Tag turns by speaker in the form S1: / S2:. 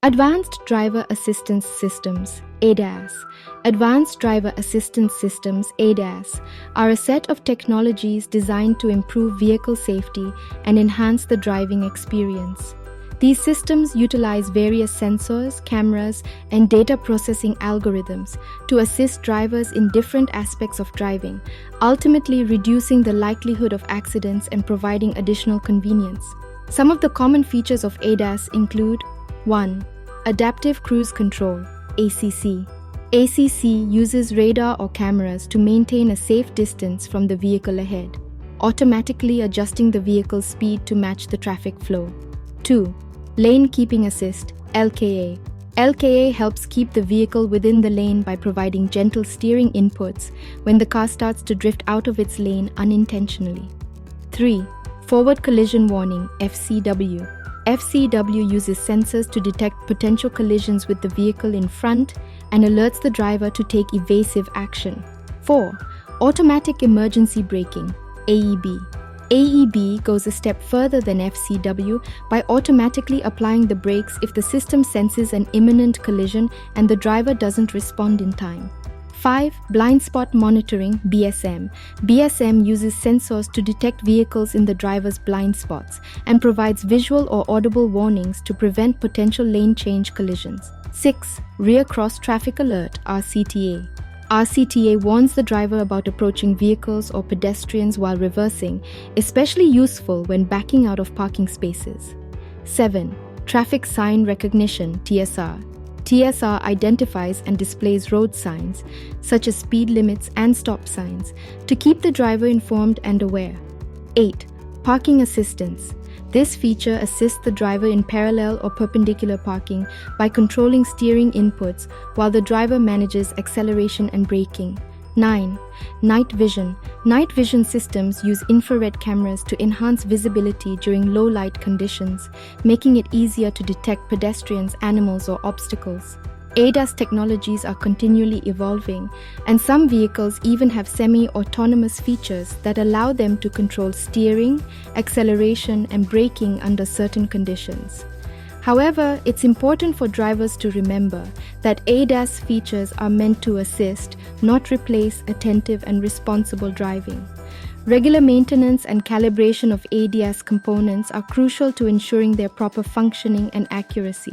S1: Advanced Driver Assistance Systems (ADAS). Advanced Driver Assistance Systems (ADAS) are a set of technologies designed to improve vehicle safety and enhance the driving experience. These systems utilize various sensors, cameras, and data processing algorithms to assist drivers in different aspects of driving, ultimately reducing the likelihood of accidents and providing additional convenience. Some of the common features of ADAS include 1. Adaptive Cruise Control (ACC). ACC uses radar or cameras to maintain a safe distance from the vehicle ahead, automatically adjusting the vehicle's speed to match the traffic flow. 2. Lane Keeping Assist (LKA). LKA helps keep the vehicle within the lane by providing gentle steering inputs when the car starts to drift out of its lane unintentionally. 3. Forward Collision Warning (FCW). FCW uses sensors to detect potential collisions with the vehicle in front and alerts the driver to take evasive action. 4. Automatic Emergency Braking (AEB). AEB goes a step further than FCW by automatically applying the brakes if the system senses an imminent collision and the driver doesn't respond in time. 5. Blind Spot Monitoring (BSM). BSM uses sensors to detect vehicles in the driver's blind spots and provides visual or audible warnings to prevent potential lane change collisions. 6. Rear Cross Traffic Alert (RCTA). RCTA warns the driver about approaching vehicles or pedestrians while reversing, especially useful when backing out of parking spaces. 7. Traffic Sign Recognition (TSR). TSR identifies and displays road signs, such as speed limits and stop signs, to keep the driver informed and aware. 8. Parking Assistance. This feature assists the driver in parallel or perpendicular parking by controlling steering inputs while the driver manages acceleration and braking. 9. Night Vision. Night vision systems use infrared cameras to enhance visibility during low light conditions, making it easier to detect pedestrians, animals, or obstacles. ADAS technologies are continually evolving, and some vehicles even have semi-autonomous features that allow them to control steering, acceleration, and braking under certain conditions. However, it's important for drivers to remember that ADAS features are meant to assist, not replace attentive and responsible driving. Regular maintenance and calibration of ADAS components are crucial to ensuring their proper functioning and accuracy.